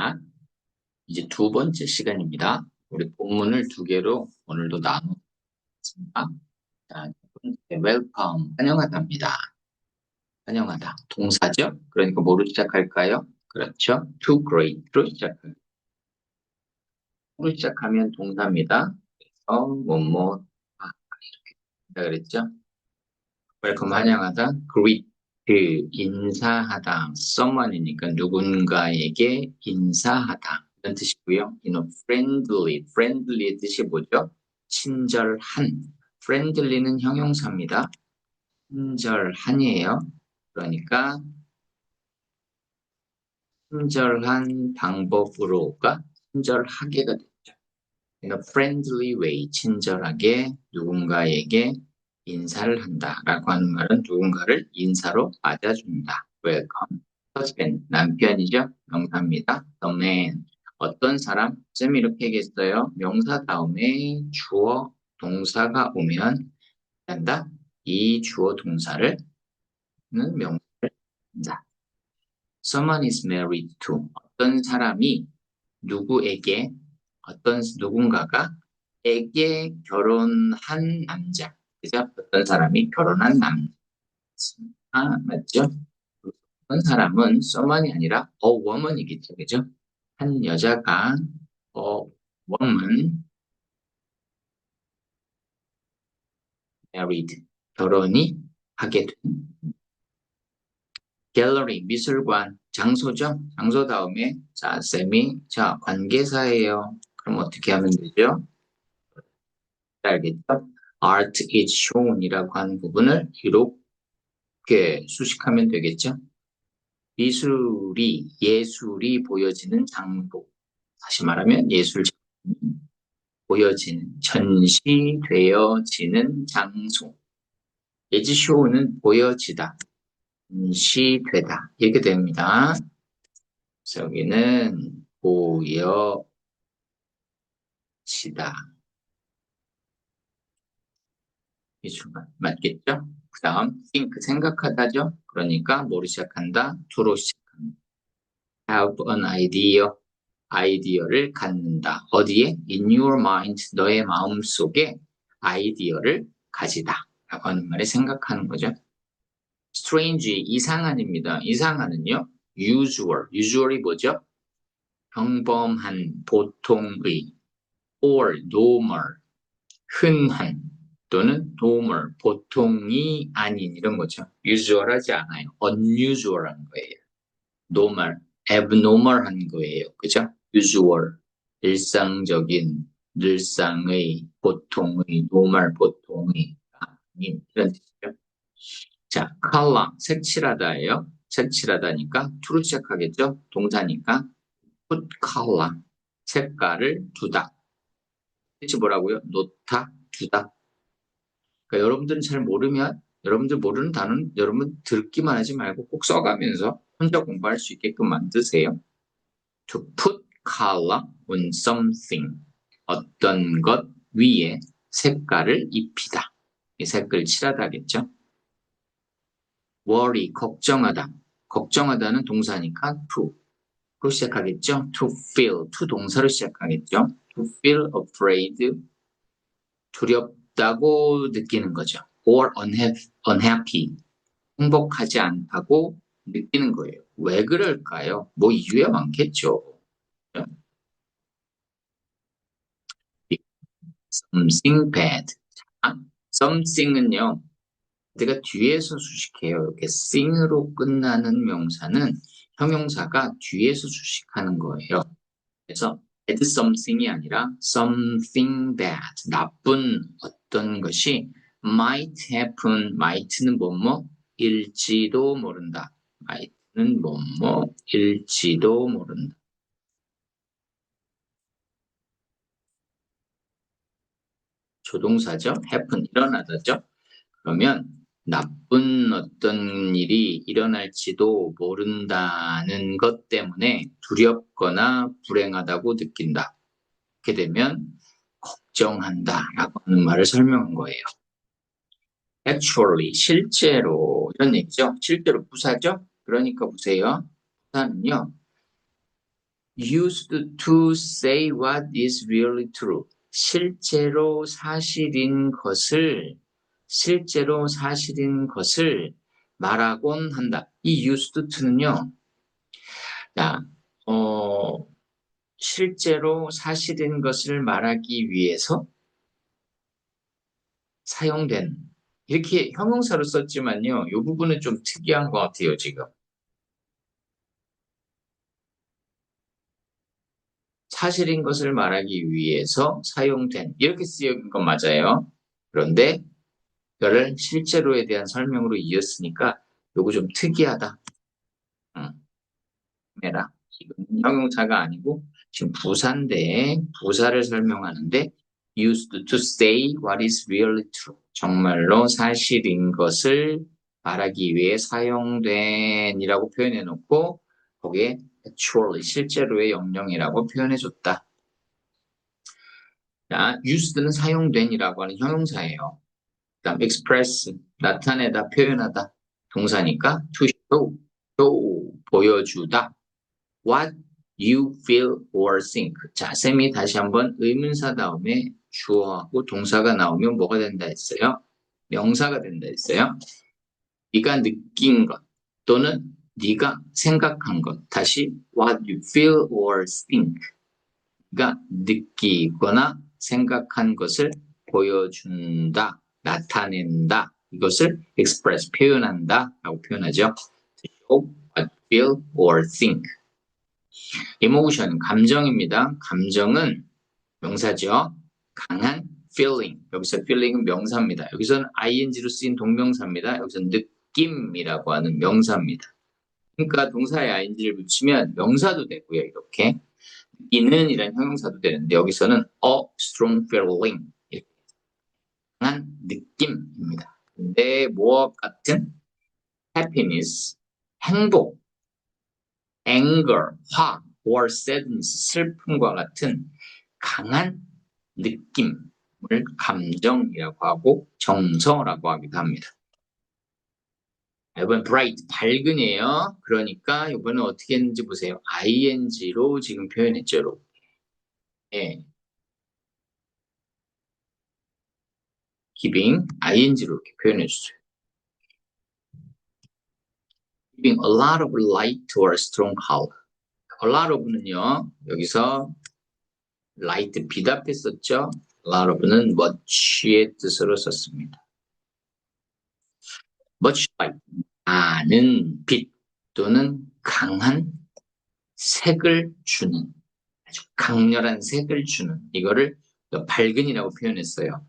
자, 이제 두 번째 시간입니다. 우리 본문을 두 개로 오늘도 나누었습니다. 자, 첫 번째, welcome, 환영하다입니다. 환영하다, 동사죠? 그러니까 뭐로 시작할까요? 그렇죠. to great로 시작합니다. 로 시작하면 동사입니다. 그래서 뭐뭐 이렇게 그랬죠? welcome, 환영하다, greet, 인사하다, someone이니까 누군가에게 인사하다. 이런 뜻이고요. friendly의 뜻이 뭐죠? 친절한. friendly는 형용사입니다. 친절한이에요. 그러니까 친절한 방법으로가 친절하게가 됐죠. 그러니까 friendly way, 친절하게 누군가에게 인사를 한다라고 하는 말은 누군가를 인사로 맞아준다. welcome. husband, 남편이죠. 명사입니다. the man, 어떤 사람? 쌤이 이렇게 얘기했어요. 명사 다음에 주어, 동사가 오면 한다. 이 주어 동사를 는 명사를 한다. Someone is married to, 어떤 사람이 누구에게, 누군가가 에게 결혼한 남자. 그죠? 어떤 사람이 결혼한 남자. 맞죠? 어떤 사람은 someone이 아니라 a woman이겠죠. 그죠? 한 여자가 a woman married, 결혼이 하게 된. 갤러리, 미술관, 장소죠? 장소 다음에 자, 쌤이 관계사예요. 그럼 어떻게 하면 되죠? 알겠죠? Art is shown이라고 하는 부분을 이렇게 수식하면 되겠죠? 예술이 보여지는 장소. 다시 말하면 예술 작품이 보여지는, 전시되어지는 장소. is show는 보여지다, 전시되다. 이렇게 됩니다. 그래서 여기는 보여지다. 이 중간 맞겠죠? 그 다음 think, 생각하다죠? 그러니까 뭐로 시작한다? to로 시작합니다. have an idea, 아이디어를 갖는다. 어디에? in your mind, 너의 마음속에 아이디어를 가지다 라고 하는 말에 생각하는 거죠. strange, 이상한입니다. 이상한은요, usual이 뭐죠? 평범한, 보통의, or normal, 흔한 또는 normal, 보통이 아닌 이런 거죠. usual하지 않아요. unusual한 거예요. normal, abnormal한 거예요. 그죠? usual, 일상적인, 일상의, 보통의, normal, 보통의 아닌 이런 뜻이죠. 자, color, 색칠하다예요. 색칠하다니까 to로 시작하겠죠? 동사니까 put color, 색깔을 두다. 뜻이 뭐라고요? 놓다, 두다. 그러니까 여러분들은 잘 모르면 여러분들 모르는 단어는 여러분 듣기만 하지 말고 꼭 써가면서 혼자 공부할 수 있게끔 만드세요. To put color on something. 어떤 것 위에 색깔을 입히다. 이 색깔 칠하다겠죠. worry, 걱정하다. 걱정하다는 동사니까 to로 시작하겠죠. to feel, to 동사로 시작하겠죠. to feel afraid, 두렵다고 느끼는 거죠. or unhappy, 행복하지 않다고 느끼는 거예요. 왜 그럴까요? 뭐 이유야 많겠죠. something bad. 자, something은요, 내가 뒤에서 수식해요. 이렇게 thing으로 끝나는 명사는 형용사가 뒤에서 수식하는 거예요. 그래서 bad something이 아니라 something bad, 나쁜 어떤 것이 might happen, might는 뭐뭐 일지도 모른다. might는 뭐뭐 일지도 모른다. 조동사죠. happen, 일어나다죠. 그러면 나쁜 어떤 일이 일어날지도 모른다는 것 때문에 두렵거나 불행하다고 느낀다. 이렇게 되면 걱정한다라고 하는 말을 설명한 거예요. actually, 실제로 이런 얘기죠. 실제로 부사죠. 그러니까 보세요. 부사는요, used to say what is really true. 실제로 사실인 것을 말하곤 한다. 이 used to는요, 자, 실제로 사실인 것을 말하기 위해서 사용된, 이렇게 형용사로 썼지만요, 이 부분은 좀 특이한 것 같아요, 지금. 사실인 것을 말하기 위해서 사용된, 이렇게 쓰인 건 맞아요. 그런데 이거를 실제로에 대한 설명으로 이었으니까 요거 좀 특이하다. 응, 해라. 지금 형용사가 아니고 지금 부사인데 부사를 설명하는데 used to say what is really true. 정말로 사실인 것을 말하기 위해 사용된이라고 표현해 놓고 거기에 actually 실제로의 영영이라고 표현해 줬다. 자, used는 사용된이라고 하는 형용사예요. 그다음 express 나타내다 표현하다 동사니까 to show 보여주다 what you feel or think. 자, 쌤이 다시 한번 의문사 다음에 주어하고 동사가 나오면 뭐가 된다 했어요? 명사가 된다 했어요. 네가 느낀 것 또는 네가 생각한 것. 다시 what you feel or think. 네가 느끼거나 생각한 것을 보여준다, 나타낸다. 이것을 express, 표현한다 라고 표현하죠. show what you feel or think. emotion, 감정입니다. 감정은 명사죠. 강한 feeling. 여기서 feeling은 명사입니다. 여기서는 ing로 쓰인 동명사입니다. 여기서 느낌이라고 하는 명사입니다. 그러니까 동사에 ing를 붙이면 명사도 되고요. 이렇게. 이는 이란 형용사도 되는데 여기서는 a strong feeling. 강한 느낌입니다. 근데 뭐와 같은 happiness, 행복, anger, 화, or sadness, 슬픔과 같은 강한 느낌을 감정이라고 하고 정서라고 하기도 합니다. 이번 bright, 밝은이에요. 그러니까 이번엔 어떻게 했는지 보세요. ing로 지금 표현했죠. 예. giving, ing로 이렇게 표현해주세요. giving a lot of light to a strong color. a lot of는요, 여기서 light, 빛 앞에 썼죠. a lot of는 much의 뜻으로 썼습니다. much light, 많은 빛 또는 강한 색을 주는, 아주 강렬한 색을 주는, 이거를 밝은이라고 표현했어요.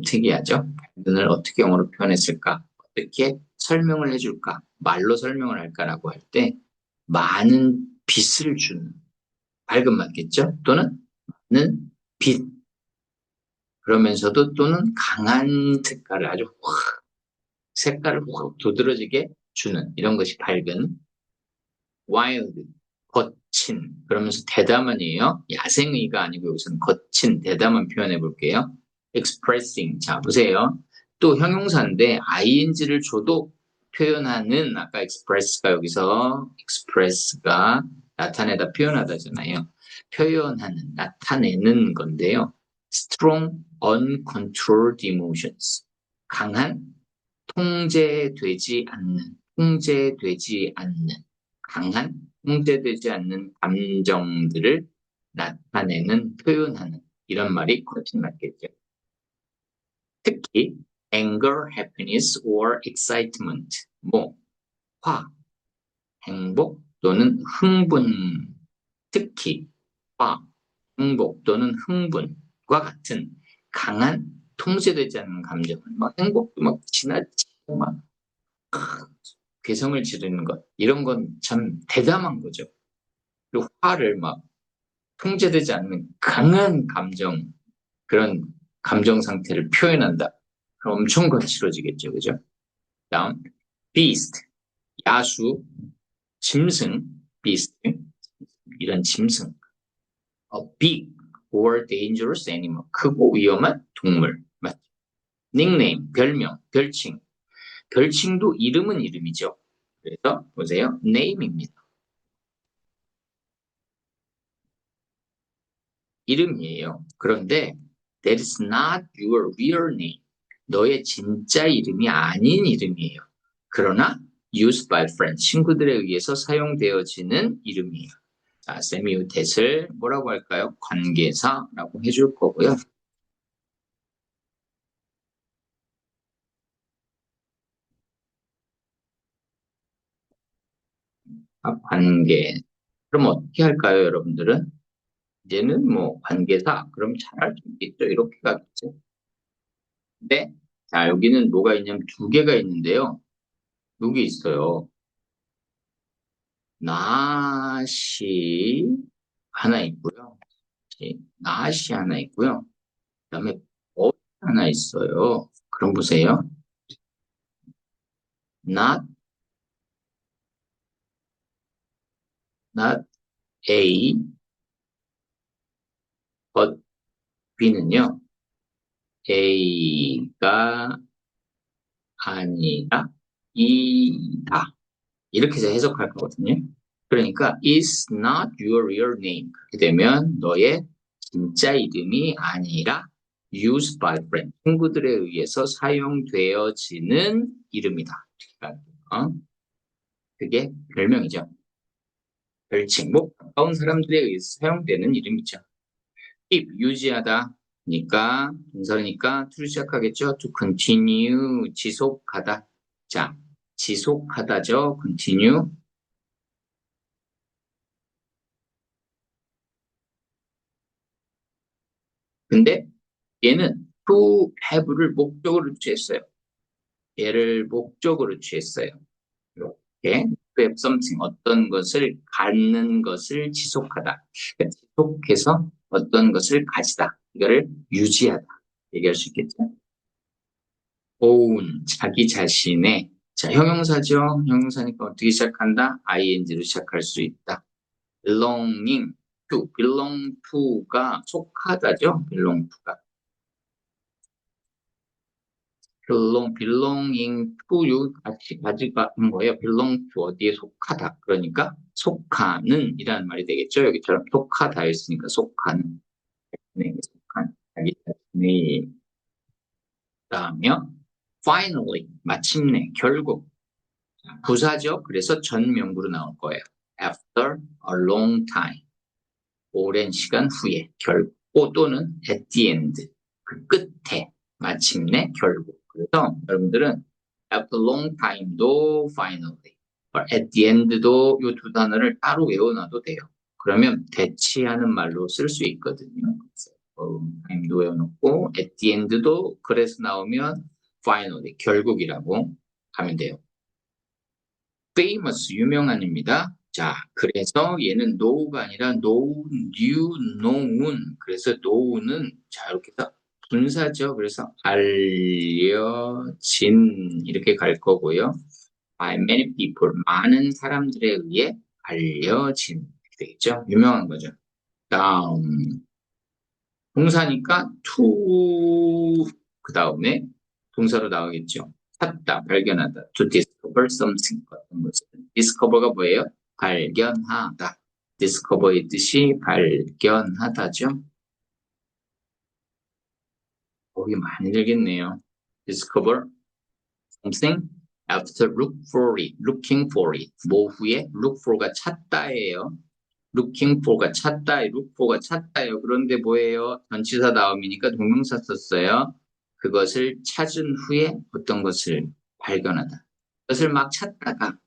특이하죠? 밝은을 어떻게 영어로 표현했을까? 어떻게 설명을 해줄까? 말로 설명을 할까라고 할 때 많은 빛을 주는, 밝은 맞겠죠? 또는 많은 빛, 그러면서도 또는 강한 색깔을 아주 색깔을 확 두드러지게 주는 이런 것이 밝은 wild, 거친, 그러면서 대담한이에요. 야생의가 아니고 여기서는 거친, 대담한 표현해 볼게요. expressing, 자 보세요. 또 형용사인데 ing를 줘도 표현하는, 아까 express가 여기서 express가 나타내다 표현하다잖아요. 표현하는, 나타내는 건데요. strong, uncontrolled emotions, 강한, 통제되지 않는, 강한, 통제되지 않는 감정들을 나타내는, 표현하는, 이런 말이 훨씬 낫겠죠. 특히 anger, happiness, or excitement, 화, 행복 또는 흥분, 특히 화, 행복 또는 흥분과 같은 강한 통제되지 않는 감정은 행복도 지나치고 괴성을 지르는 것, 이런 건 참 대담한 거죠. 그리고 화를 통제되지 않는 강한 감정, 그런 감정 상태를 표현한다. 그럼 엄청 거칠어지겠죠, 그죠? 다음, beast, 야수, 짐승, beast, 이런 짐승. big or dangerous animal, 크고 위험한 동물. 맞죠? 닉네임, 별명, 별칭. 별칭도 이름은 이름이죠. 그래서 보세요. name입니다. 이름이에요. 그런데 that is not your real name. 너의 진짜 이름이 아닌 이름이에요. 그러나 used by friends, 친구들에 의해서 사용되어지는 이름이에요. 자, 쌤이 이 대을 뭐라고 할까요? 관계사라고 해줄 거고요. 관계. 그럼 어떻게 할까요, 여러분들은? 이제는 뭐 관계사, 그럼 잘할 수 있겠죠? 이렇게 가겠죠. 네. 자, 여기는 뭐가 있냐면 두 개가 있는데요. 여기 있어요. not이 하나 있고요. not이 하나 있고요. 그다음에 but 하나 있어요. 그럼 보세요. not, not A, but B는요. A가 아니라 E다. 이렇게 해서 해석할 거거든요. 그러니까 is not your real name. 그렇게 되면 너의 진짜 이름이 아니라 used by friends. 친구들에 의해서 사용되어지는 이름이다. 그게 별명이죠. 별칭, 뭐 가까운 사람들에 의해서 사용되는 이름이죠. keep, 유지하다. 니까 동사니까 to를 시작하겠죠. to continue, 지속하다. 자, 지속하다죠. continue. 근데 얘는 to have를 목적으로 취했어요. 얘를 목적으로 취했어요. 이렇게 to have something, 어떤 것을 갖는 것을 지속하다. 그러니까 지속해서 어떤 것을 가지다. 이거를 유지하다. 얘기할 수 있겠죠? own, 자기 자신의. 자, 형용사죠. 형용사니까 어떻게 시작한다? ing로 시작할 수 있다. belonging to, belong to가 속하다죠. belong to가. belonging to 요 같이 가져가는 거예요. belong to 어디에 속하다. 그러니까 속하는 이라는 말이 되겠죠. 여기처럼 속하다였으니까 속하는. 네, 속한 자기 자신의 다음이요. finally 마침내 결국 부사죠. 그래서 전 명구로 나올 거예요. after a long time 오랜 시간 후에 결국 또는 at the end 그 끝에 마침내 결국 그래서 여러분들은 after long time도 finally at the end도 이 두 단어를 따로 외워놔도 돼요. 그러면 대치하는 말로 쓸 수 있거든요. time도 외워놓고 at the end도 그래서 나오면 finally 결국이라고 하면 돼요. famous 유명한입니다. 자, 그래서 얘는 know가 아니라 know, knew, known. 그래서 know는 자 이렇게 해서 분사죠. 그래서 알려진 이렇게 갈 거고요. by many people 많은 사람들에 의해 알려진 이렇게 되겠죠. 유명한 거죠. 다음 동사니까 to 그 다음에 동사로 나오겠죠. 찾다, 발견하다. to discover something 어떤 것을. discover가 뭐예요? 발견하다. discover의 뜻이 발견하다죠. 거기 많이 들겠네요. discover something after look for it, looking for it. 뭐 후에 look for가 찾다예요. looking for가 찾다, look for가 찾다예요. 그런데 뭐예요? 전치사 다음이니까 동명사 썼어요. 그것을 찾은 후에 어떤 것을 발견하다. 그것을 막 찾다가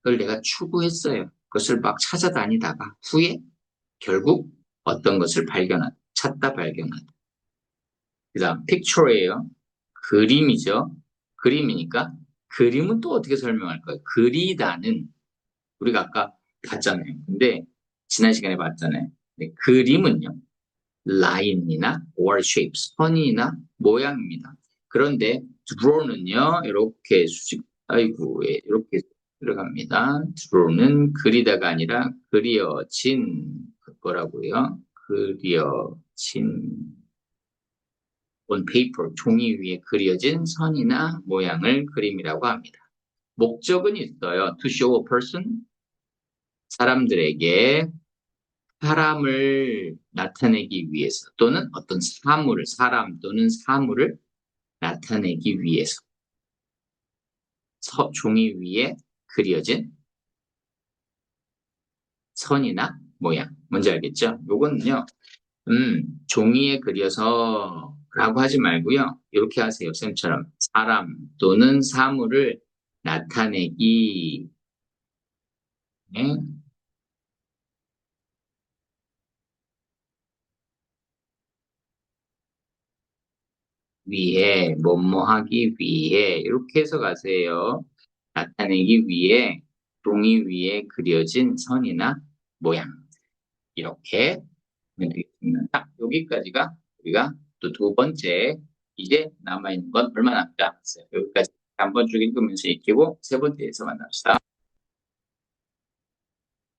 그걸 내가 추구했어요. 그것을 막 찾아다니다가 후에 결국 어떤 것을 발견하다. 찾다 발견하다. 그 다음 picture예요. 그림이죠. 그림이니까 그림은 또 어떻게 설명할까요? 그리다는 우리가 아까 봤잖아요. 근데 지난 시간에 봤잖아요. 근데 그림은요. 라인이나 or shape, 선이나 모양입니다. 그런데 draw는요. 이렇게 수직 아이고 이렇게 들어갑니다. draw는 그리다가 아니라 그려진 거라고요. 그려진 on paper, 종이 위에 그려진 선이나 모양을 그림이라고 합니다. 목적은 있어요. to show a person, 사람들에게 사람을 나타내기 위해서 또는 어떤 사물을, 사람 또는 사물을 나타내기 위해서 종이 위에 그려진 선이나 모양. 뭔지 알겠죠? 요거는요, 종이에 그려서 라고 하지 말고요. 이렇게 하세요. 쌤처럼. 사람 또는 사물을 나타내기 위해, 뭐뭐 하기 위해, 이렇게 해서 가세요. 나타내기 위해 종이 위에 그려진 선이나 모양. 이렇게 하면 되겠습니다. 자, 여기까지가 우리가 또 두 번째, 이제 남아있는 건 얼마 남지 않았어요. 여기까지 한 번 쭉 읽으면서 익히고 세 번째에서 만납시다.